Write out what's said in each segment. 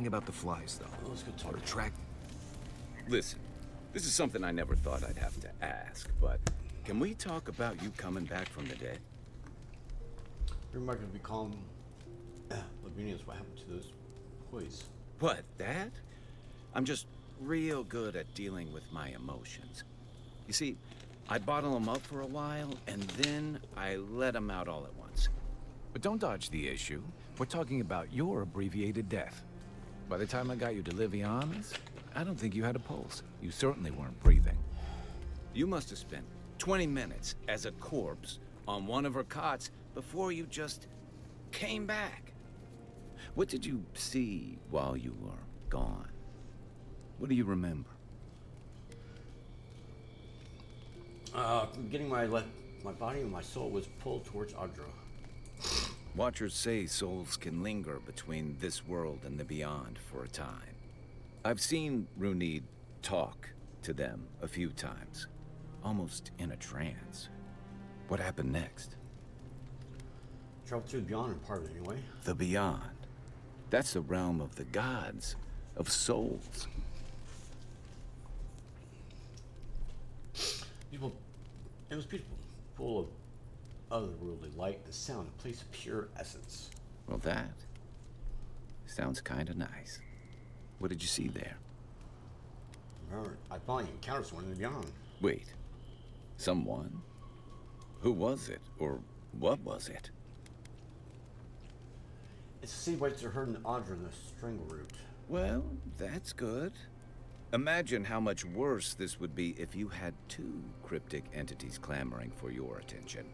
complaining about the flies, though. Let's go talk. Attract. Listen, this is something I never thought I'd have to ask, but can we talk about you coming back from the dead? You're not going to be calm. Lavinia's what happened to those boys. What, that? I'm just real good at dealing with my emotions. You see, I bottle them up for a while, and then I let them out all at once. But don't dodge the issue. We're talking about your abbreviated death. By the time I got you to Liviana's, I don't think you had a pulse. You certainly weren't breathing. You must have spent 20 minutes as a corpse on one of her cots before you just came back. What did you see while you were gone? What do you remember? Getting my body and my soul was pulled towards Audra. Watchers say souls can linger between this world and the beyond for a time. I've seen Runid talk to them a few times, almost in a trance. What happened next? Traveled through the beyond and part of it anyway. The beyond. That's the realm of the gods, of souls. It was beautiful, full of otherworldly light and sound, a place of pure essence. Well, that sounds kind of nice. What did you see there? Remember, I finally encountered someone in the beyond. Wait, someone? Who was it, or what was it? It's the same voice that heard in Audra in the strangle root. Well, that's good. Imagine how much worse this would be if you had two cryptic entities clamoring for your attention.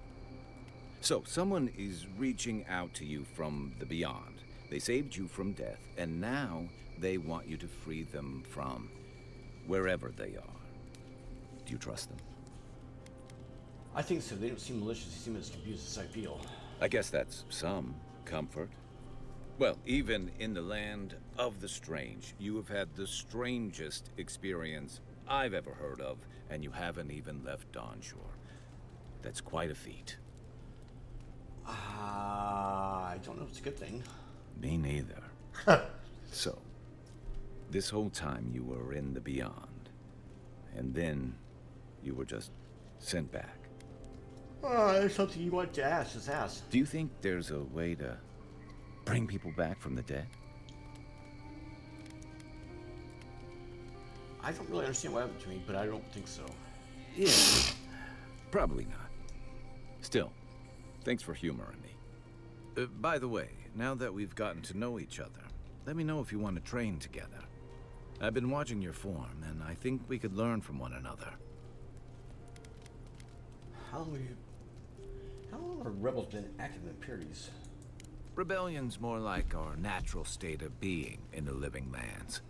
So, someone is reaching out to you from the beyond. They saved you from death, and now they want you to free them from wherever they are. Do you trust them? I think so. They don't seem malicious. They seem as confused as I feel. I guess that's some comfort. Well, even in the land of the strange, you have had the strangest experience I've ever heard of, and you haven't even left Dawnshore. That's quite a feat. I don't know if it's a good thing. Me neither. So, this whole time you were in the beyond, and then you were just sent back. There's something you want to ask. Just ask. Do you think there's a way to bring people back from the dead? I don't really understand what happened to me, but I don't think so. Yeah, probably not. Still, thanks for humoring me. By the way, now that we've gotten to know each other, let me know if you want to train together. I've been watching your form, and I think we could learn from one another. How long have rebels been active in the Pyrenees? Rebellion's more like our natural state of being in the living lands.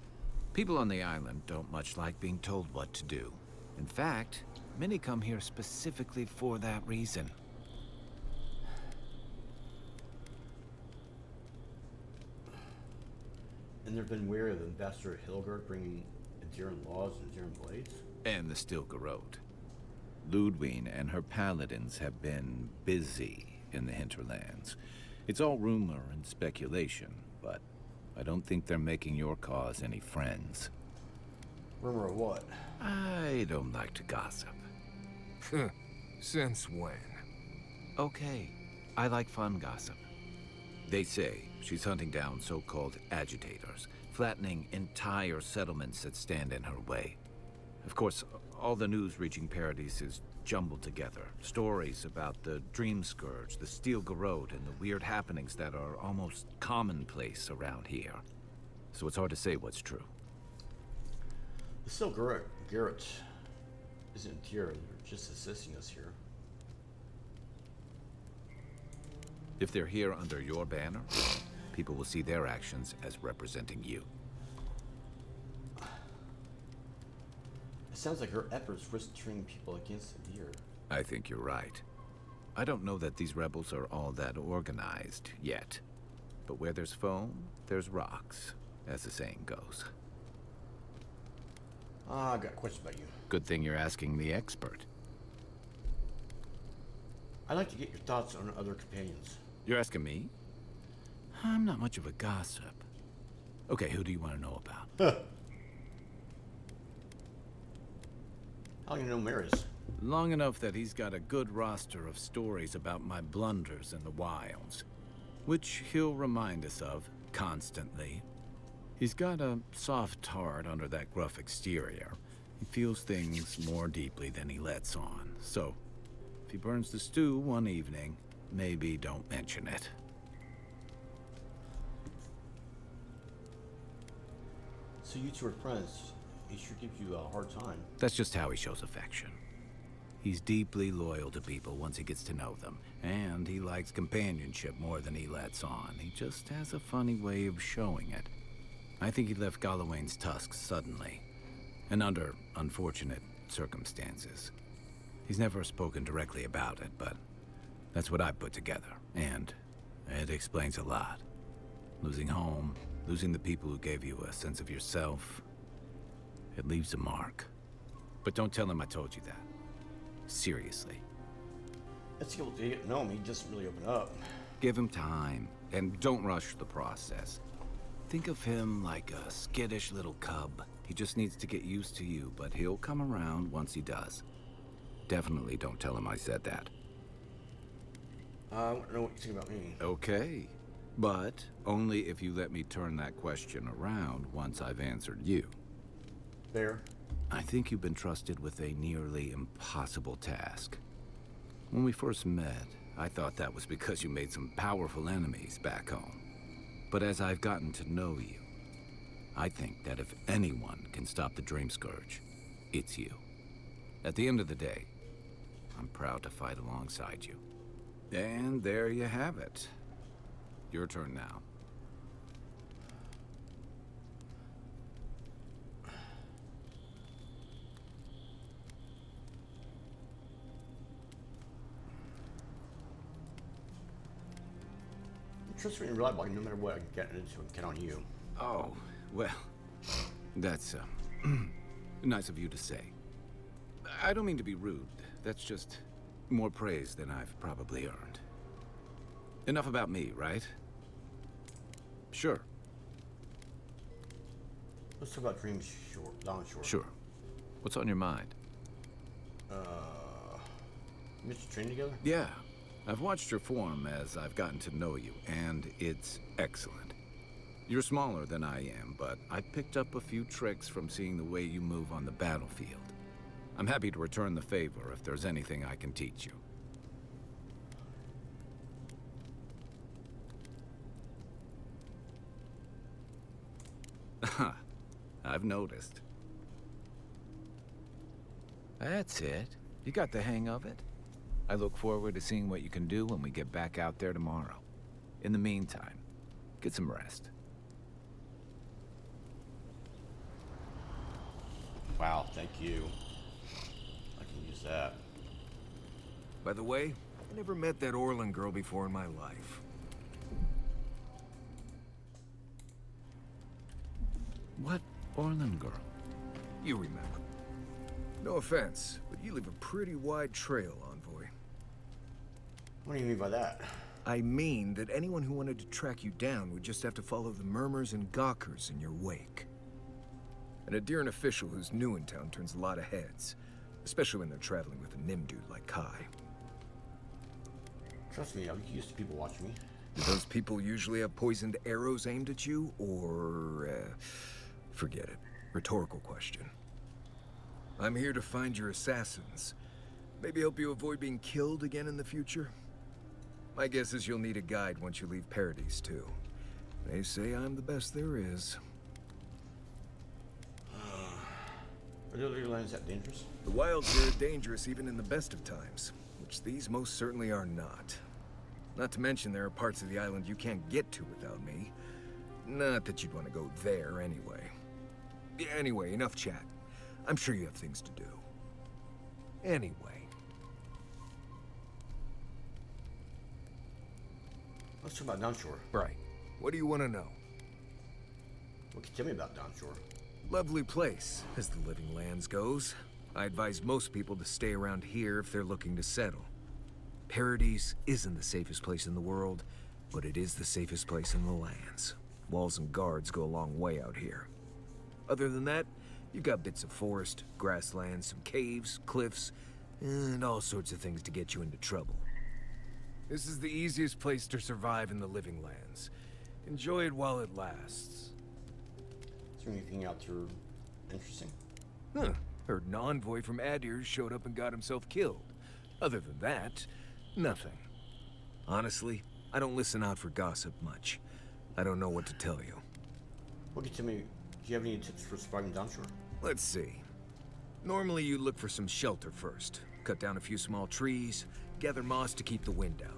People on the island don't much like being told what to do. In fact, many come here specifically for that reason. And they've been wary of the Ambassador Hilgard bringing Enduring laws and Enduring blades? And the Stilgarode. Ludwine and her paladins have been busy in the hinterlands. It's all rumor and speculation, but I don't think they're making your cause any friends. Rumor of what? I don't like to gossip. Since when? Okay, I like fun gossip. They say she's hunting down so-called agitators, flattening entire settlements that stand in her way. Of course, all the news reaching Paradise is jumbled together. Stories about the Dream Scourge, the Stilgarode, and the weird happenings that are almost commonplace around here. So it's hard to say what's true. The Stilgarode isn't here. They're just assisting us here. If they're here under your banner, people will see their actions as representing you. It sounds like her efforts risk turning people against the deer. I think you're right. I don't know that these rebels are all that organized yet. But where there's foam, there's rocks, as the saying goes. I've got questions about you. Good thing you're asking the expert. I'd like to get your thoughts on other companions. You're asking me? I'm not much of a gossip. Okay, who do you want to know about? How do you know Maris? Long enough that he's got a good roster of stories about my blunders in the wilds, which he'll remind us of constantly. He's got a soft heart under that gruff exterior. He feels things more deeply than he lets on. So, if he burns the stew one evening, maybe don't mention it. So you two are friends. He sure gives you a hard time. That's just how he shows affection. He's deeply loyal to people once he gets to know them, and he likes companionship more than he lets on. He just has a funny way of showing it. I think he left Gallowayne's tusks suddenly, and under unfortunate circumstances. He's never spoken directly about it, but that's what I put together, and it explains a lot. Losing home, losing the people who gave you a sense of yourself, it leaves a mark. But don't tell him I told you that. Seriously. Let's get to get to know him. He doesn't really open up. Give him time, and don't rush the process. Think of him like a skittish little cub. He just needs to get used to you, but he'll come around once he does. Definitely don't tell him I said that. I want to know what you think about me. Okay. But only if you let me turn that question around once I've answered you. Fair. I think you've been trusted with a nearly impossible task. When we first met, I thought that was because you made some powerful enemies back home. But as I've gotten to know you, I think that if anyone can stop the Dream Scourge, it's you. At the end of the day, I'm proud to fight alongside you. And there you have it. Your turn now. Trust me and reliable. No matter what I can get into, I can get on you. Oh, well, that's nice of you to say. I don't mean to be rude. That's just more praise than I've probably earned. Enough about me, right? Sure. Let's talk about Dream Shore, Dawn Shore. Sure. What's on your mind? You missed your train together? Yeah. I've watched your form as I've gotten to know you, and it's excellent. You're smaller than I am, but I picked up a few tricks from seeing the way you move on the battlefield. I'm happy to return the favor if there's anything I can teach you. I've noticed. That's it. You got the hang of it. I look forward to seeing what you can do when we get back out there tomorrow. In the meantime, get some rest. Wow, thank you. I can use that. By the way, I never met that Orlin girl before in my life. What Orlin girl? You remember. No offense, but you leave a pretty wide trail, Envoy. What do you mean by that? I mean that anyone who wanted to track you down would just have to follow the murmurs and gawkers in your wake. And a Deern official who's new in town turns a lot of heads, especially when they're traveling with a Nim dude like Kai. Trust me, I'm used to people watching me. Do those people usually have poisoned arrows aimed at you, or, forget it. Rhetorical question. I'm here to find your assassins. Maybe help you avoid being killed again in the future? My guess is you'll need a guide once you leave Paradise, too. They say I'm the best there is. Are the other lands that dangerous? The wilds are dangerous even in the best of times, which these most certainly are not. Not to mention there are parts of the island you can't get to without me. Not that you'd want to go there anyway. Anyway, enough chat. I'm sure you have things to do. Anyway. Let's talk about Downshore. Right. What do you want to know? What can you tell me about Downshore? Lovely place, as the living lands goes. I advise most people to stay around here if they're looking to settle. Paradise isn't the safest place in the world, but it is the safest place in the lands. Walls and guards go a long way out here. Other than that, you've got bits of forest, grasslands, some caves, cliffs, and all sorts of things to get you into trouble. This is the easiest place to survive in the Living Lands. Enjoy it while it lasts. Is there anything out there interesting? Huh. Heard an envoy from Adir showed up and got himself killed. Other than that, nothing. Honestly, I don't listen out for gossip much. I don't know what to tell you. Okay, tell me, do you have any tips for surviving downshore? Let's see. Normally you look for some shelter first. Cut down a few small trees, gather moss to keep the wind out.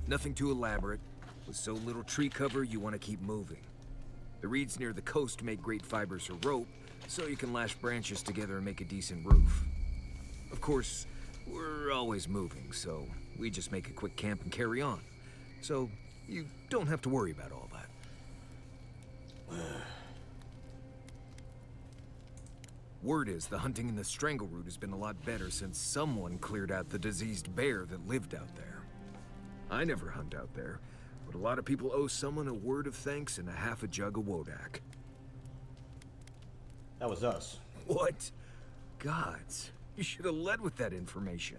Nothing too elaborate. With so little tree cover, you want to keep moving. The reeds near the coast make great fibers for rope, so you can lash branches together and make a decent roof. Of course, we're always moving, so we just make a quick camp and carry on. So you don't have to worry about all that. Word is the hunting in the Strangleroot has been a lot better since someone cleared out the diseased bear that lived out there. I never hunt out there, but a lot of people owe someone a word of thanks and a half a jug of Wodak. That was us. What? Gods, you should have led with that information.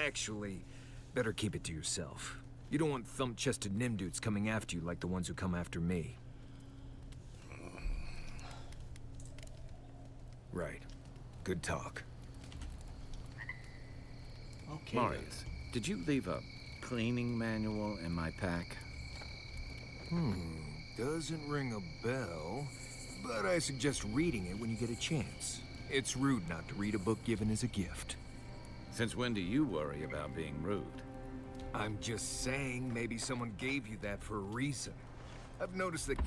Actually, better keep it to yourself. You don't want thump-chested nimdudes coming after you like the ones who come after me. Right. Good talk. Okay. Marius, did you leave a cleaning manual in my pack? Doesn't ring a bell, but I suggest reading it when you get a chance. It's rude not to read a book given as a gift. Since when do you worry about being rude? I'm just saying maybe someone gave you that for a reason. I've noticed that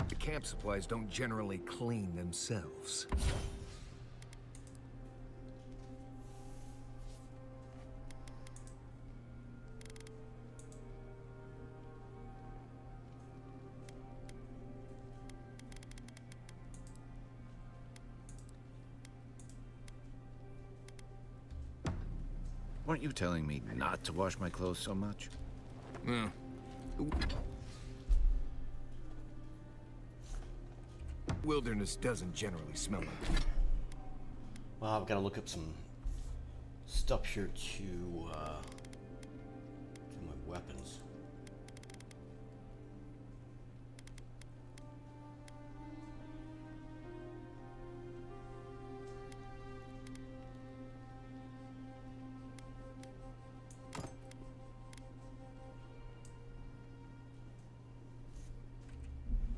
the camp supplies don't generally clean themselves. Weren't you telling me not to wash my clothes so much? Hmm. Wilderness doesn't generally smell like it. Well, I've got to look up some stuff here to my weapons.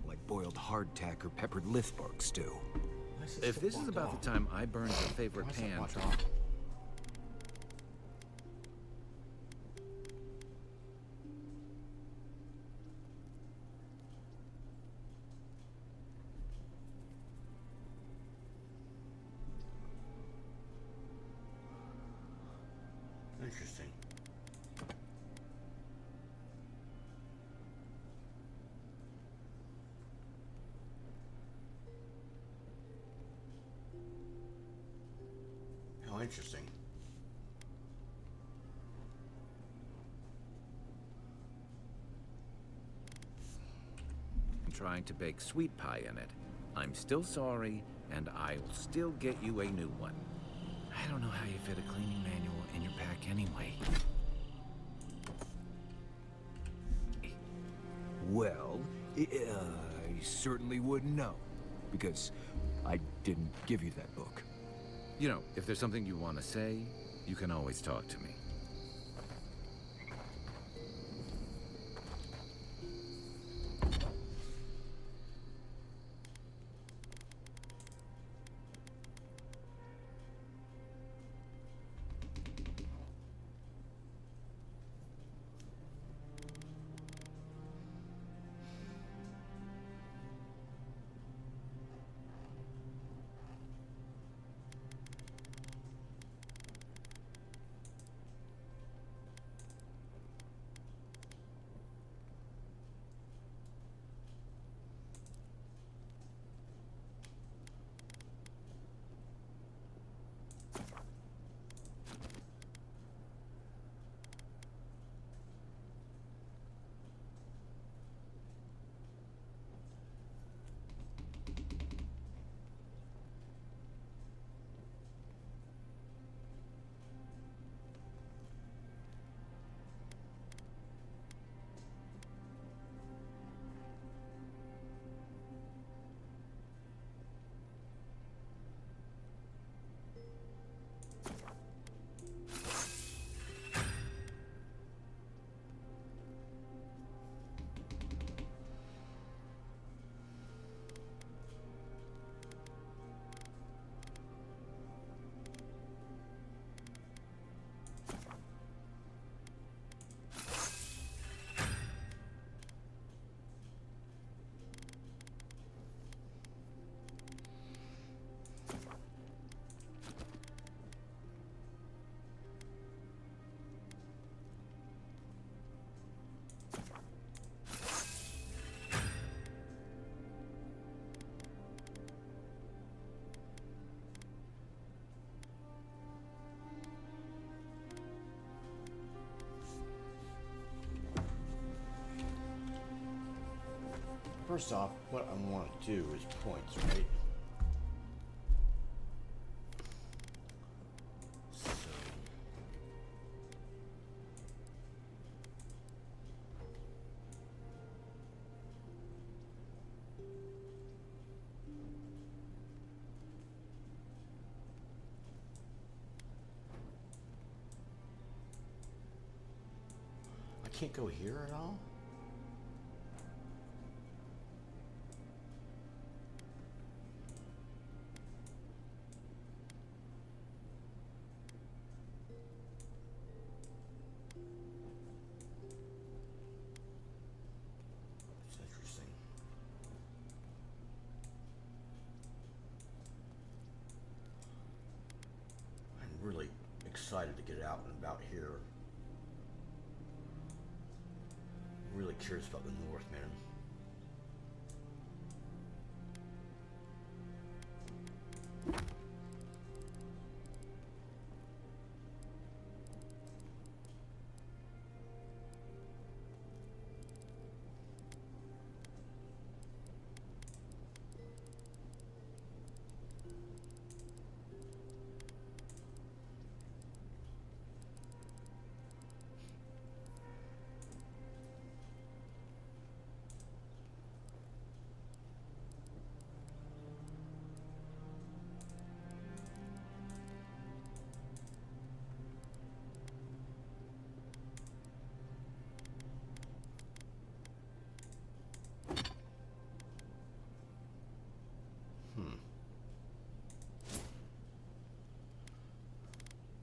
Like boiled hardtack or peppered lithbark stew. If this is about the time I burned your favorite Why is that pan... watch off? Interesting. How interesting. trying to bake sweet pie in it. I'm still sorry, and I'll still get you a new one. I don't know how you fit a cleaning manual in your pack anyway. Well, I certainly wouldn't know, because I didn't give you that book. You know, if there's something you want to say, you can always talk to me. First off, what I want to do is points, right? So I can't go here at all? It's interesting. I'm really excited to get out and about here. Really curious about the north, man.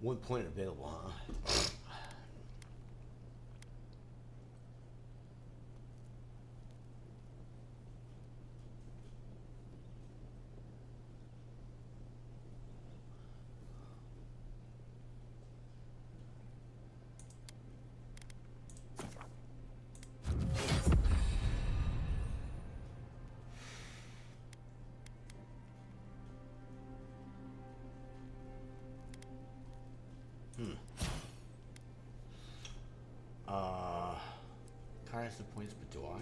One point available, huh? Kind of the points, but do I?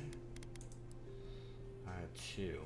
I have 2.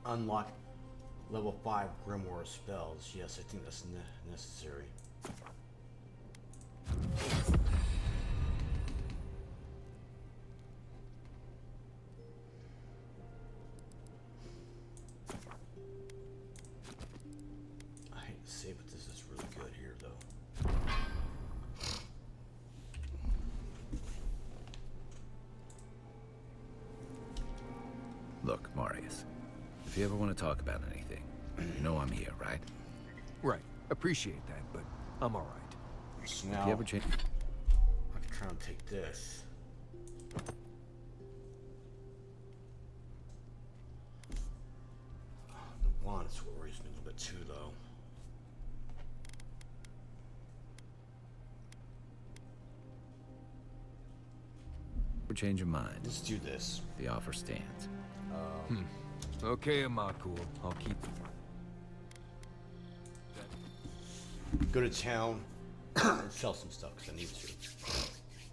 Unlock level 5 grimoire spells. Yes, I think that's necessary. I hate to say it, but this is really good here, though. Look, Marius, if you ever want to talk about anything, you know I'm here, right? Right. Appreciate that, but I'm all right. So If now you ever change... I can try and take this. The wand worries me a little bit too, though. change your mind, Let's do this. the offer stands. Okay, Amakul. I'll keep... Go to town and sell some stuff, because I need to.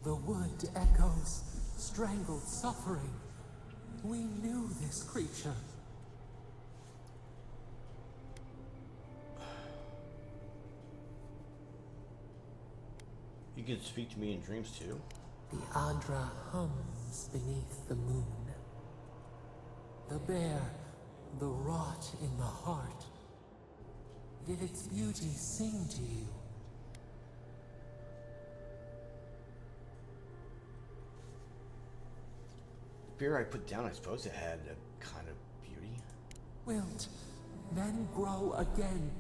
The wood echoes strangled suffering. We knew this creature. You can speak to me in dreams, too. The Adra hums beneath the moon. The bear, the rot in the heart. Did its beauty sing to you? beer I put down, I suppose it had a kind of beauty. Wilt, then grow again.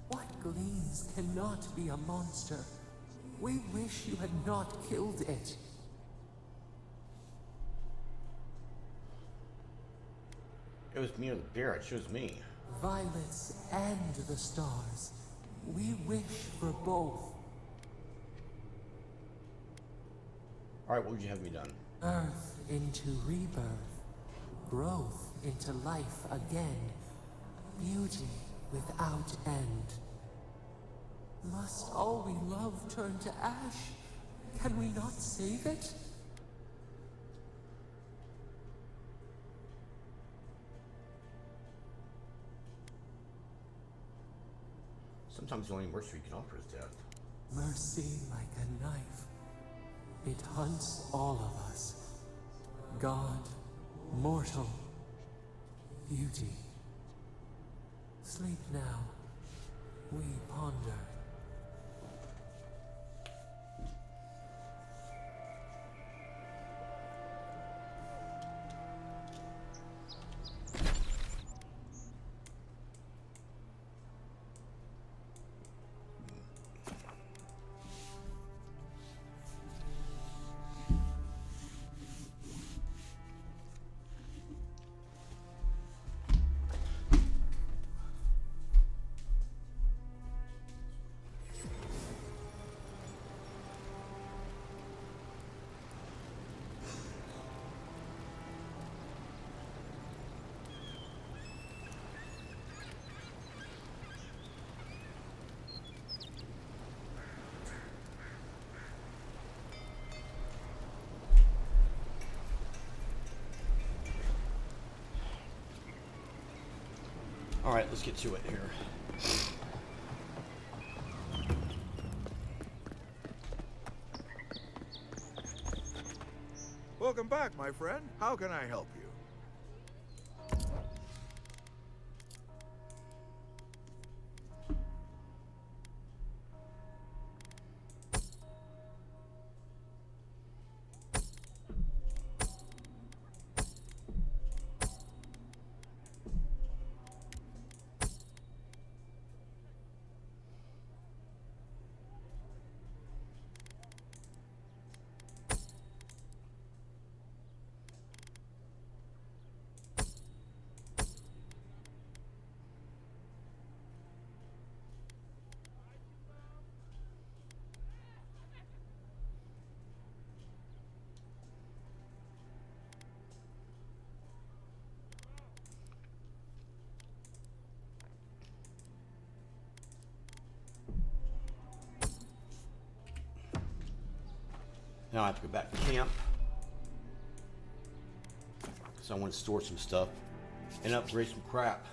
What gleams cannot be a monster? We wish you had not killed it. It was me or the beer. I chose me. Violets and the stars. We wish for both. Alright, what would you have me done? Earth into rebirth. Growth into life again. Beauty without end. Must all we love turn to ash? Can we not save it? Sometimes the only mercy you can offer is death. Mercy like a knife. It hunts all of us. God, mortal, beauty. Sleep now. We ponder. Alright, let's get to it here. Welcome back, my friend. How can I help you? Now I have to go back to camp. Because I want to store some stuff and upgrade some crap.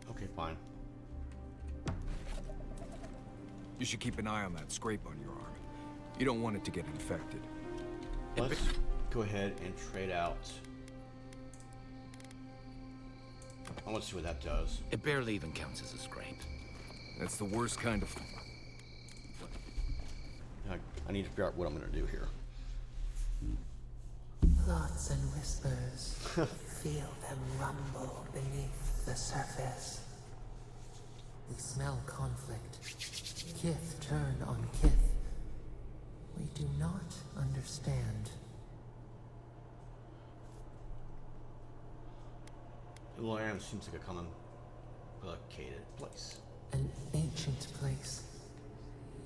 Okay, fine. You should keep an eye on that scrape on your arm. You don't want it to get infected. Let's go ahead and trade out. I want to see what that does. It barely even counts as a scrape. That's the worst kind of... I need to figure out what I'm going to do here. Thoughts and whispers feel them rumble beneath the surface. We smell conflict. Kith turn on kith. We do not understand. Loran seems like a complicated place. An ancient place.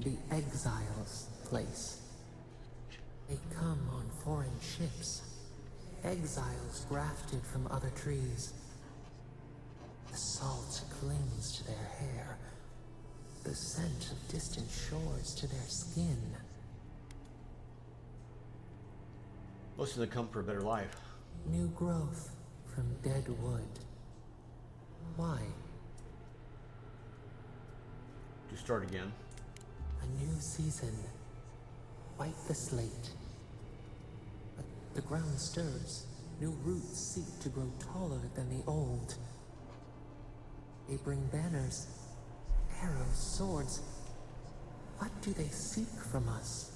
The exiles' place. They come on foreign ships. Exiles grafted from other trees. The salt clings to their hair. The scent of distant shores to their skin. Most of them come for a better life. New growth from dead wood. Why? To start again. A new season. Wipe the slate. But the ground stirs. New roots seek to grow taller than the old. They bring banners, arrows, swords. What do they seek from us?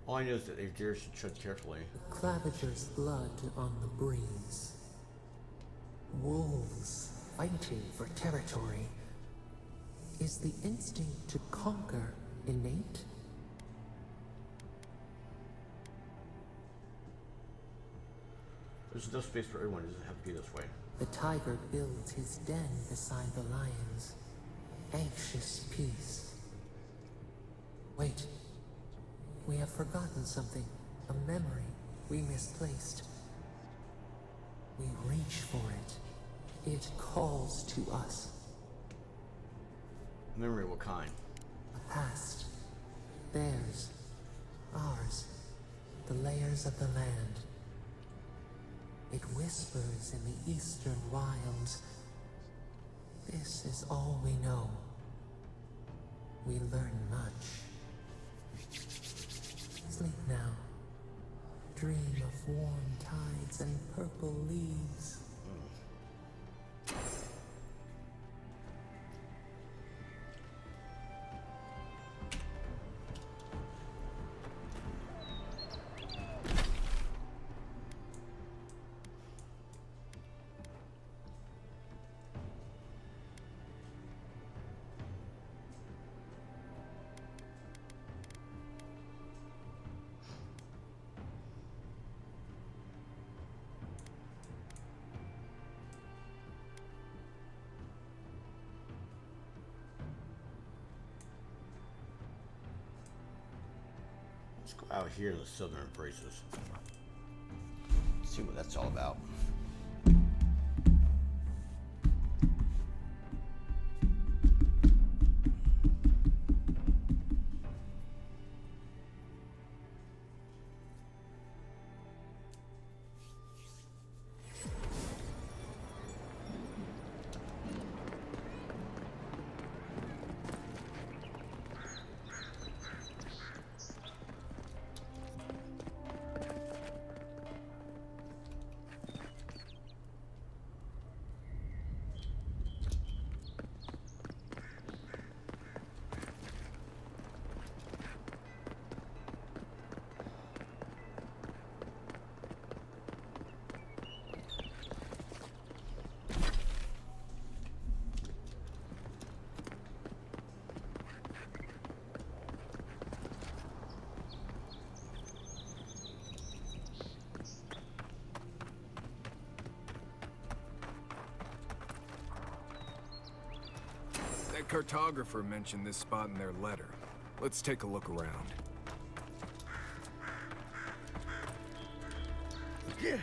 All I know is that they dare should tread carefully. Claviger's blood on the breeze. Wolves fighting for territory. Is the instinct to conquer innate? There's no space for everyone. It doesn't have to be this way. The tiger builds his den beside the lions. Anxious peace. Wait. We have forgotten something. A memory we misplaced. We reach for it. It calls to us. Memory of what kind? A past. Theirs. Ours. The layers of the land. It whispers in the eastern wilds. This is all we know. We learn much. Sleep now. Dream of warm tides and purple leaves. Let's go out here in the southern embraces. See what that's all about. That cartographer mentioned this spot in their letter. Let's take a look around. Yeah.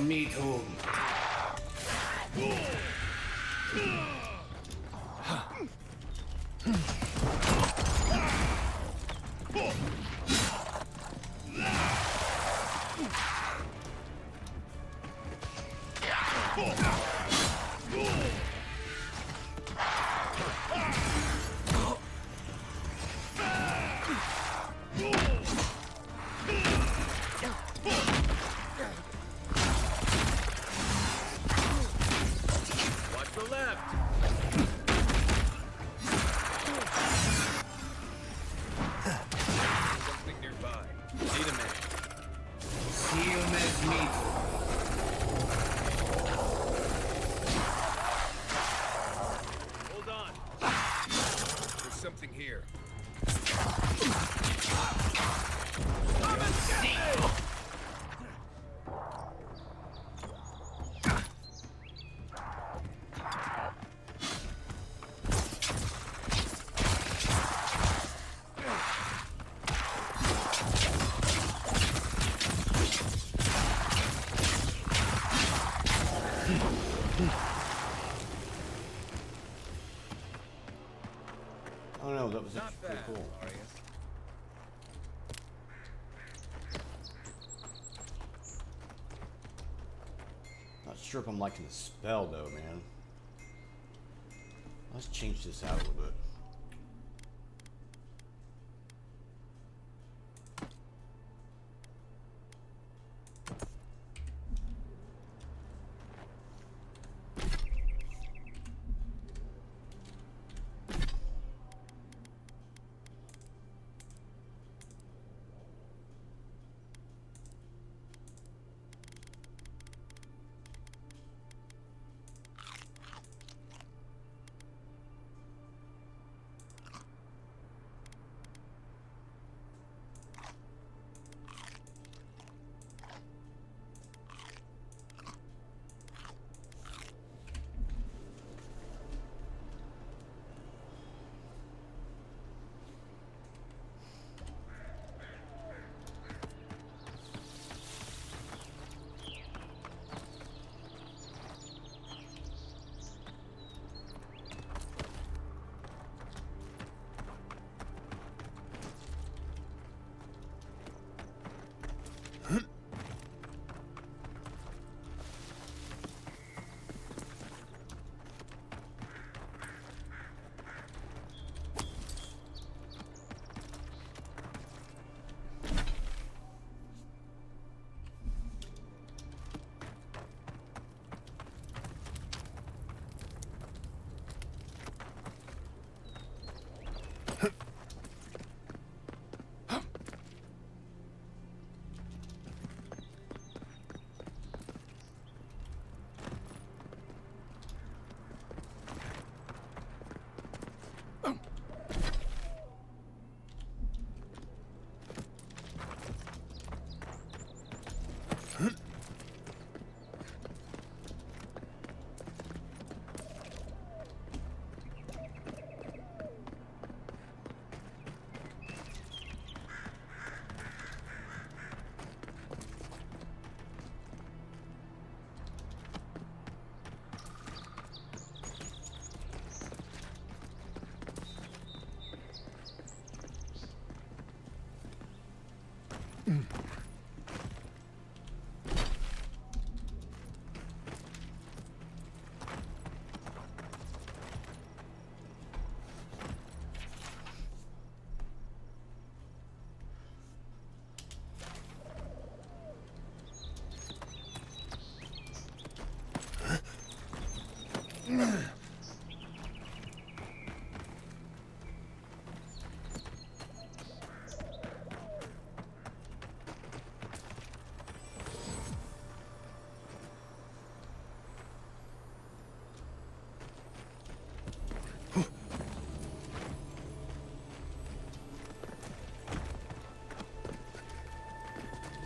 me too. Watch the left. Something nearby. Need a minute. See you next meet. Hold on. There's something here. Oh no, that was Not actually pretty bad, cool. Arius. Not sure if I'm liking the spell though, man. Let's change this out a little bit.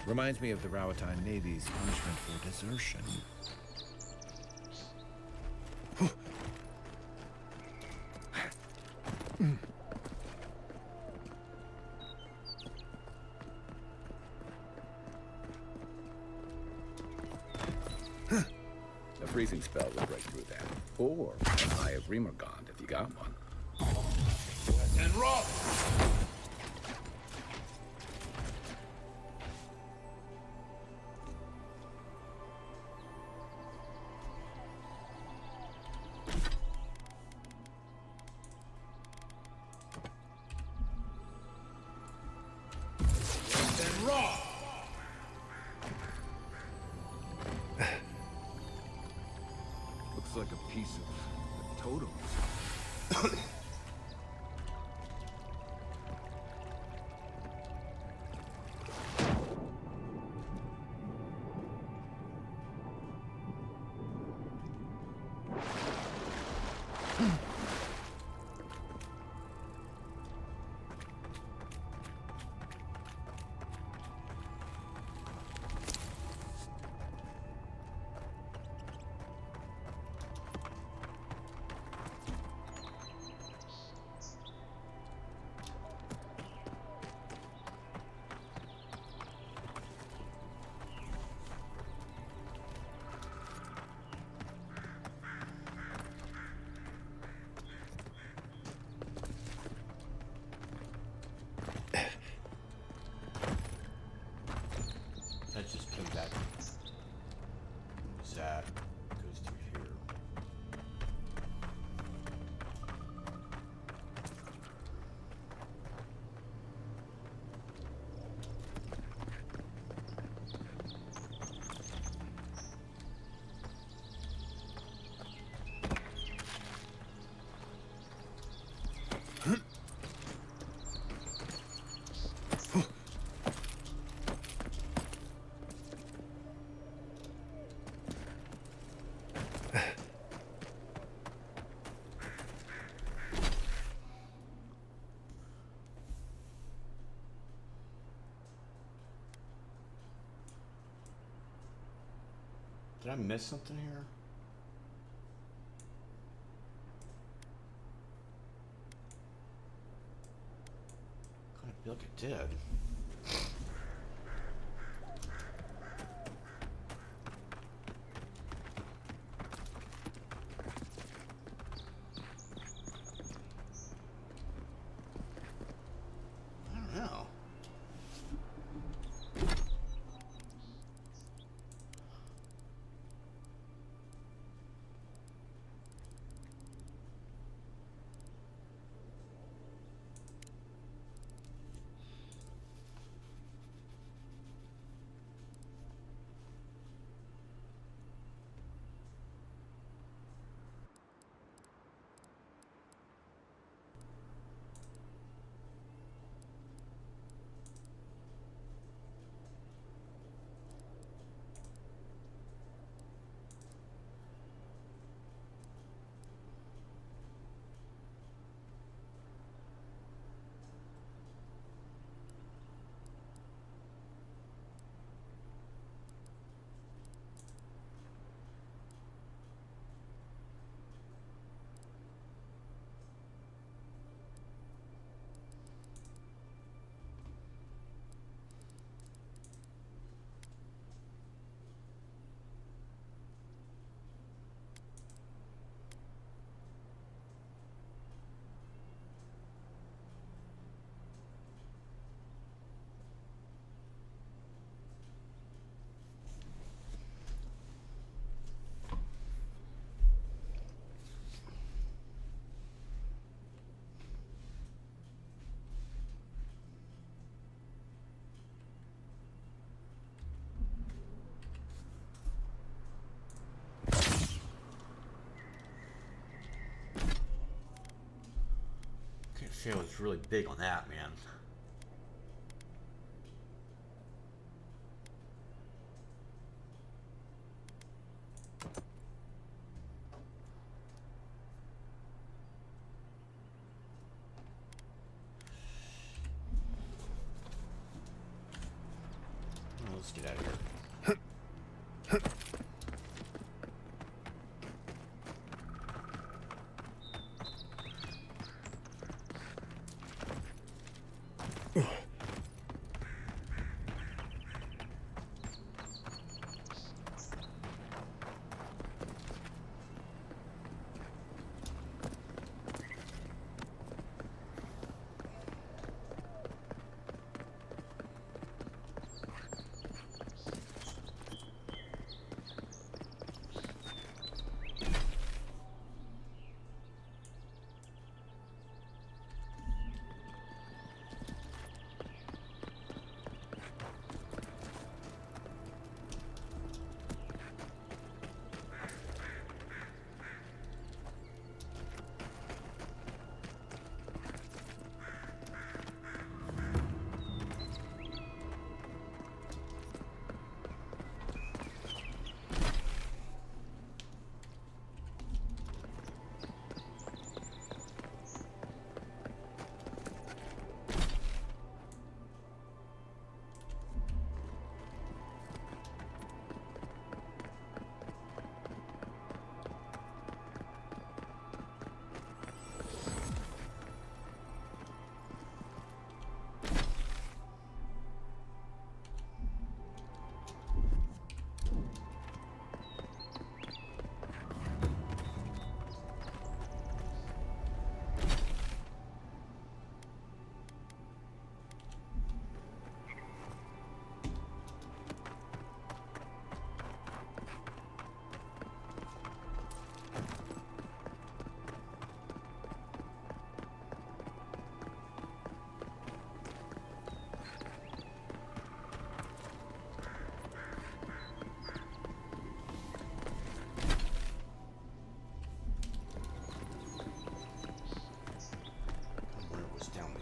Reminds me of the Rawatine Navy's punishment for desertion. freezing spell would break through that. Or an Eye of Remergond, if you got one. And rock! And rock! Looks like a piece of a totem. Let's just put that. That goes through here. Did I miss something here? Kind of feel like I did. I don't know. Shale was really big on that, man. Well, let's get out of here.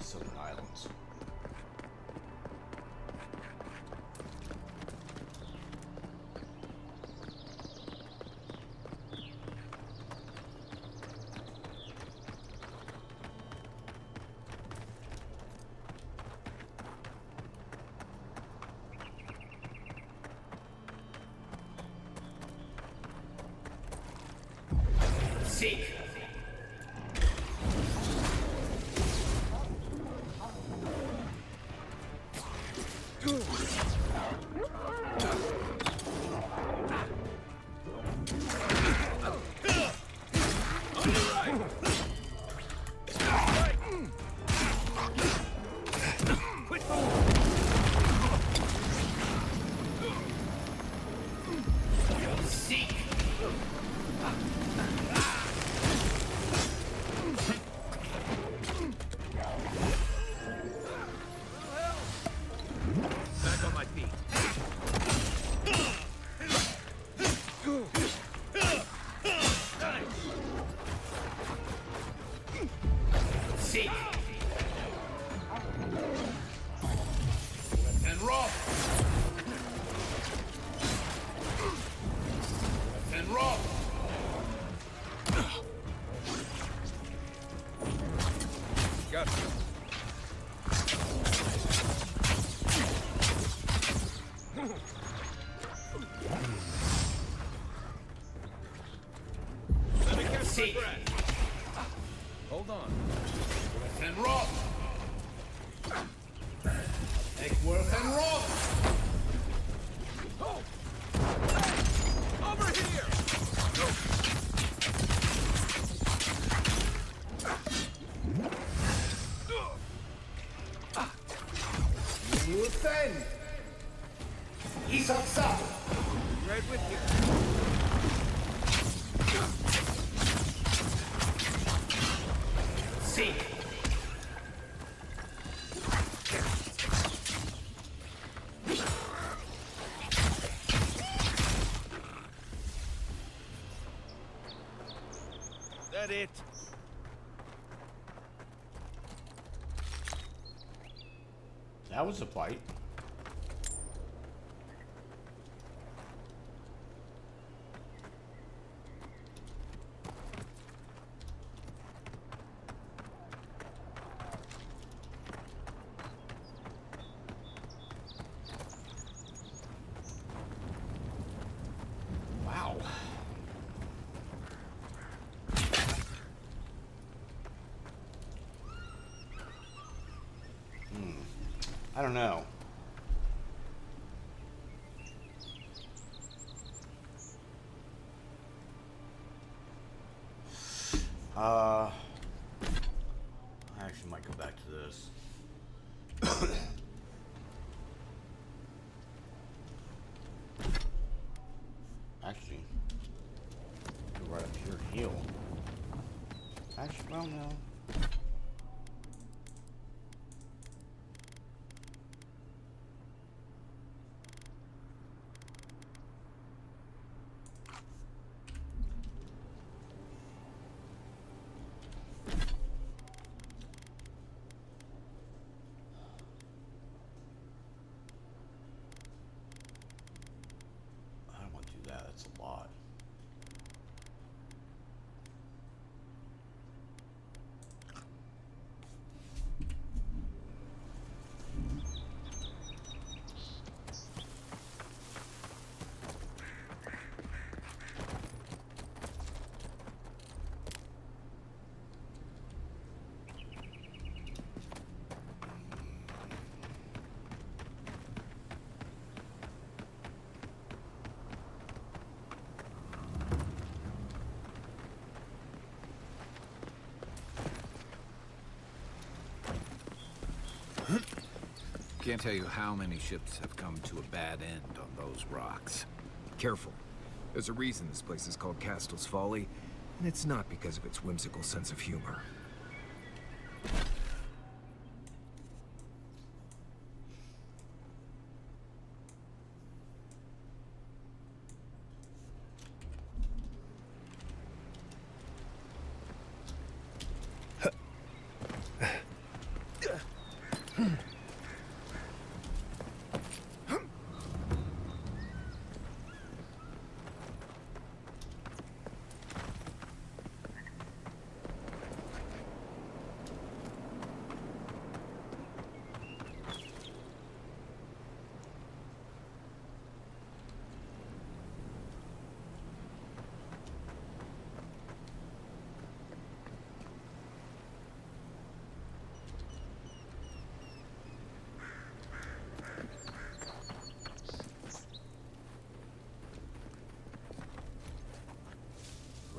Southern Islands. Seek. Seek. Back on my feet. Seek. Left hand rock. Left hand rock. Got you. Let me catch my Seek. breath. Hold on. Left hand rock. Take work and rock. Over here! Listen. Isaksa. Right with you. Seek. That it? That was a fight. Wow. I don't know. I actually might go back to this. Actually, go right up here and heal. Actually, well, no. I don't want to do that. That's a lot. Can't tell you how many ships have come to a bad end on those rocks. Careful. There's a reason this place is called Castle's Folly, and it's not because of its whimsical sense of humor.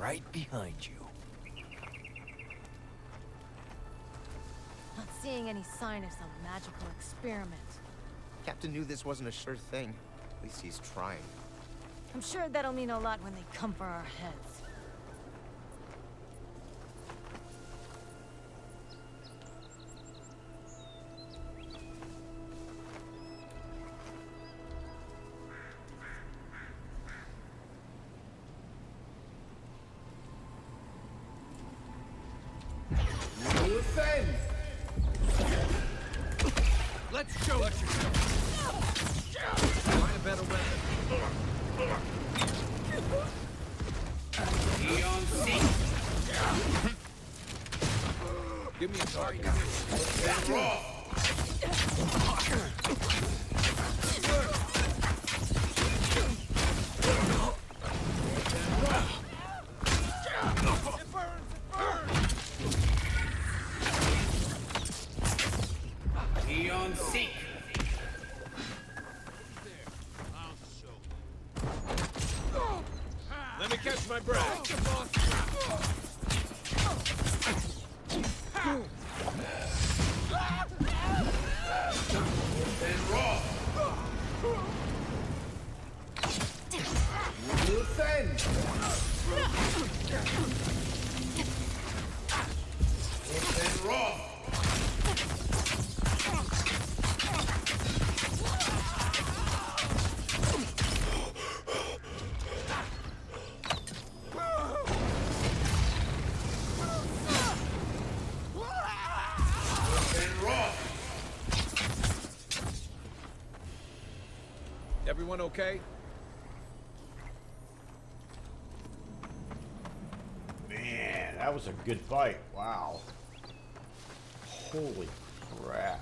right behind you. Not seeing any sign of some magical experiment. Captain knew this wasn't a sure thing. At least he's trying. I'm sure that'll mean a lot when they come for our heads. Defend! Let's show it. Find a better weapon. Eon seek! Give me a target. And raw! Eon seek! Let me catch my breath. And raw! Defend! And raw! And raw! Everyone okay? Man, that was a good fight. Wow. Holy crap.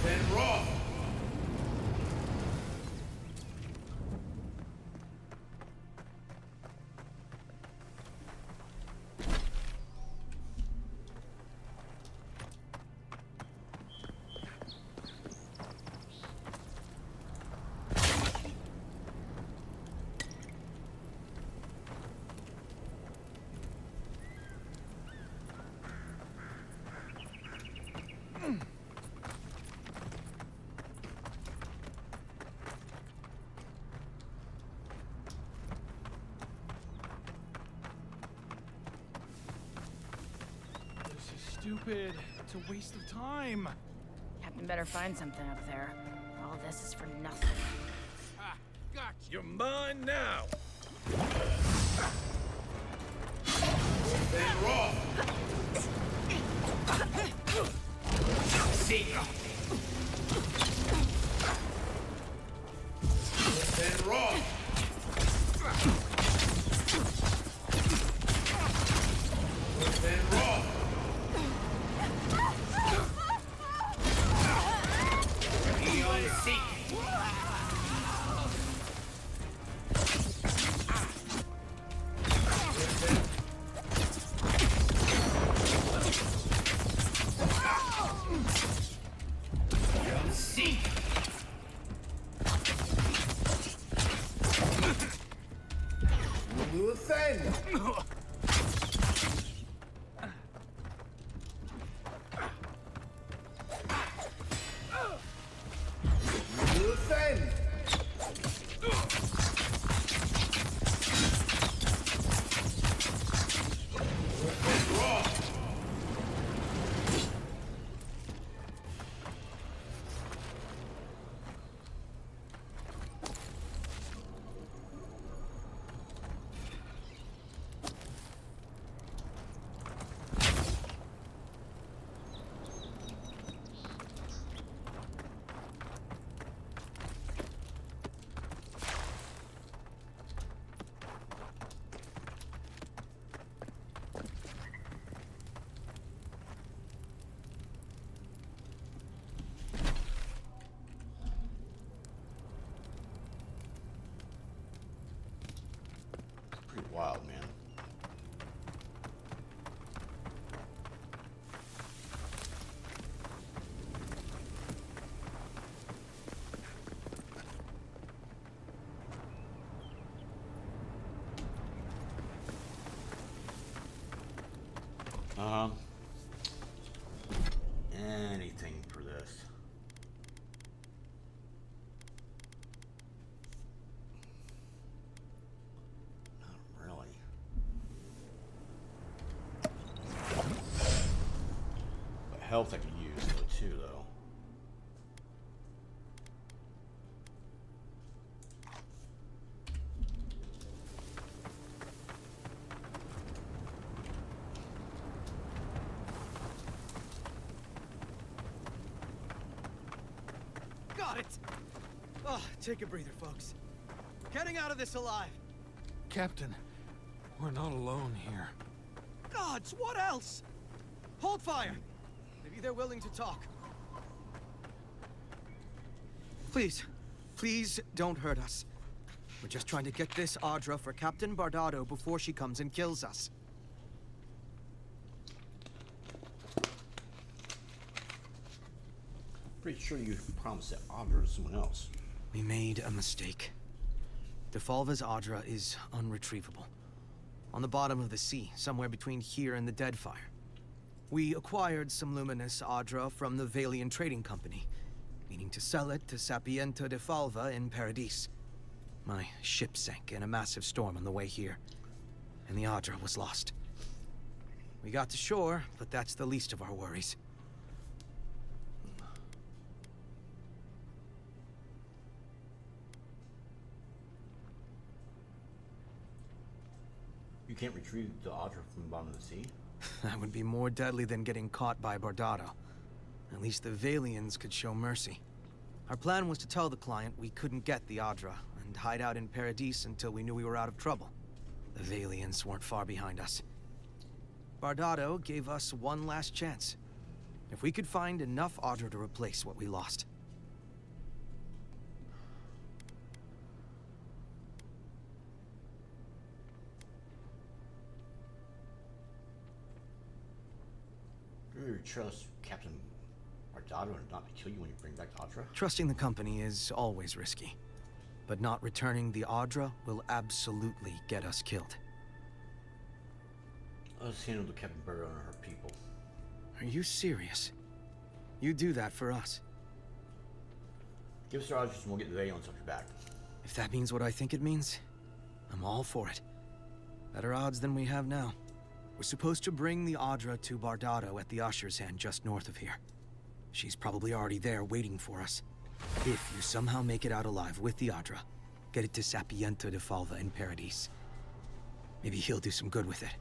And raw! This is stupid. It's a waste of time. You better find something up there. All this is for nothing. Ah, gotcha. You're mine now! Then Roth. Seek. Then Roth. Then Roth. Eon Seek. Eon Seek. Lulu Ascend. Lulu Ascend. Roth. Pretty wild, man. Anything for this. Not really. But health I could use though too though. Got it! Oh, take a breather, folks. Getting out of this alive. Captain, we're not alone here. Gods, what else? Hold fire. Maybe they're willing to talk. Please, please don't hurt us. We're just trying to get this Audra for Captain Bardado before she comes and kills us. Pretty sure you promised that Audra to someone else. We made a mistake. Defalva's Audra is unretrievable. On the bottom of the sea, somewhere between here and the Deadfire. We acquired some luminous Audra from the Valian Trading Company, meaning to sell it to Sapienta Defalva in Paradis. My ship sank in a massive storm on the way here, and the Audra was lost. We got to shore, but that's the least of our worries. You can't retrieve the Audra from the bottom of the sea? That would be more deadly than getting caught by Bardado. At least the Valians could show mercy. Our plan was to tell the client we couldn't get the Audra and hide out in Paradis until we knew we were out of trouble. The Valians weren't far behind us. Bardado gave us one last chance. If we could find enough Audra to replace what we lost. Do you trust Captain Bardado not to kill you when you bring back Audra? Trusting the company is always risky. But not returning the Audra will absolutely get us killed. Let's handle the Captain Bardado and her people. Are you serious? You do that for us. Give us the Audra and we'll get the Valians off your back. If that means what I think it means, I'm all for it. Better odds than we have now. We're supposed to bring the Audra to Bardado at the Usher's Hand just north of here. She's probably already there waiting for us. If you somehow make it out alive with the Adra, get it to Sapiento de Falva in Paradise. Maybe he'll do some good with it.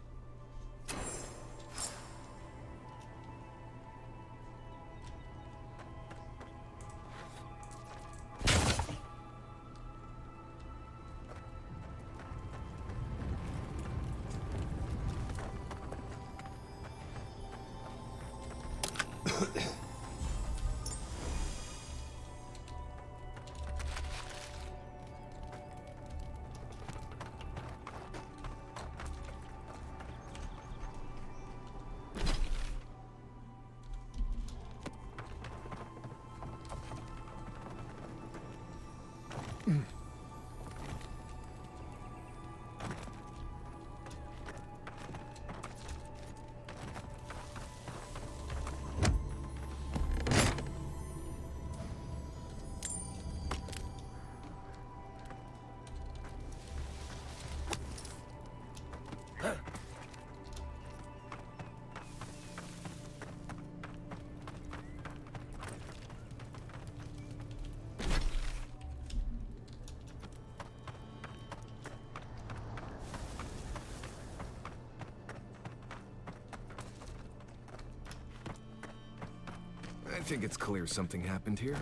I think it's clear something happened here.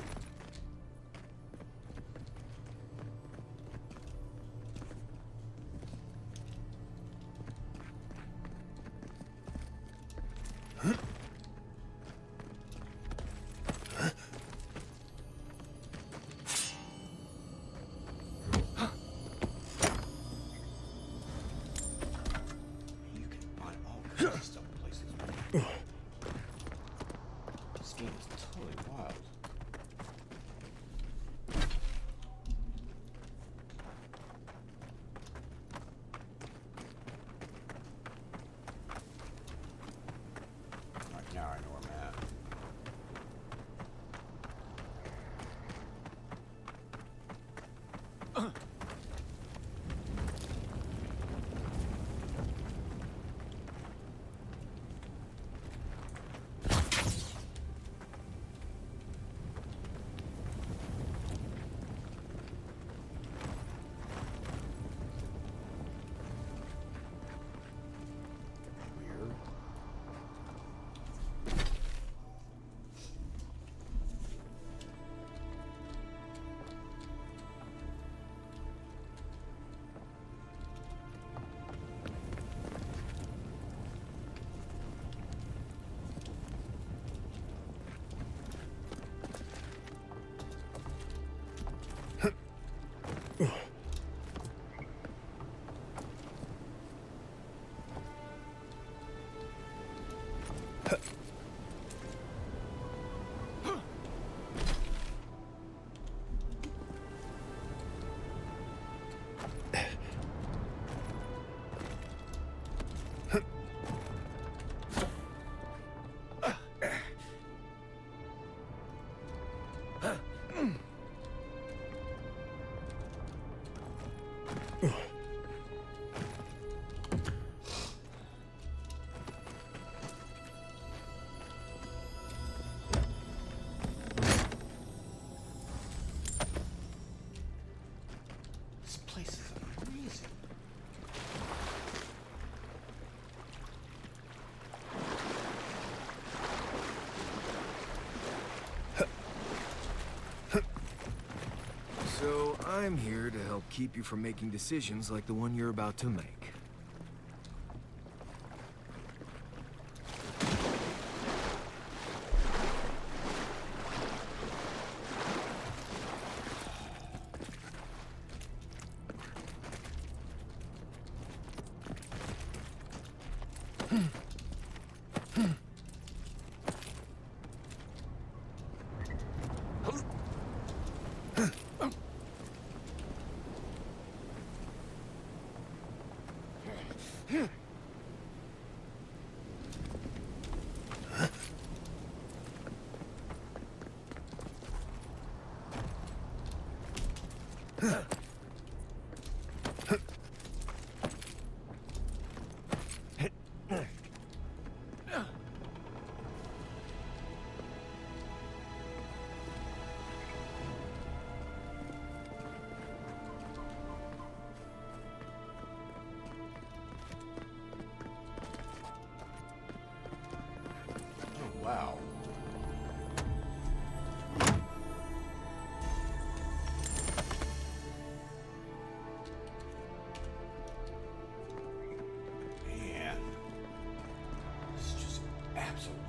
You can find all kinds of stuff in places. This game is totally wild. Right now I know where I'm at. Weird. This place is amazing. So, I'm here to help keep you from making decisions like the one you're about to make.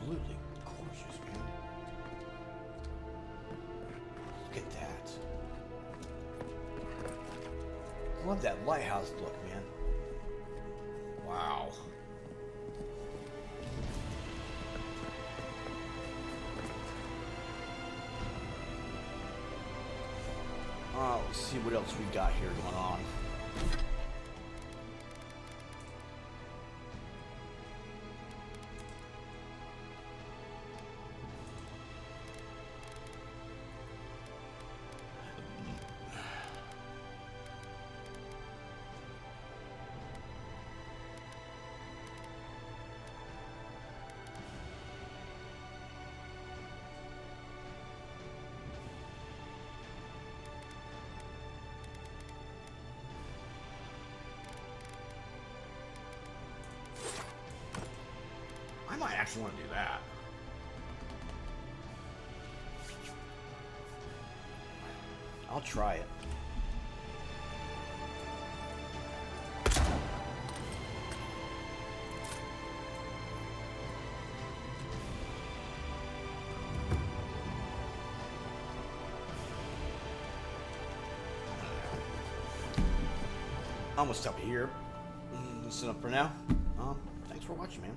absolutely gorgeous, man. Look at that. Love that lighthouse look, man. Wow. Let's see what else we got here going on. I might actually want to do that. I'll try it. I'm gonna stop here. That's enough for now. Thanks for watching, man.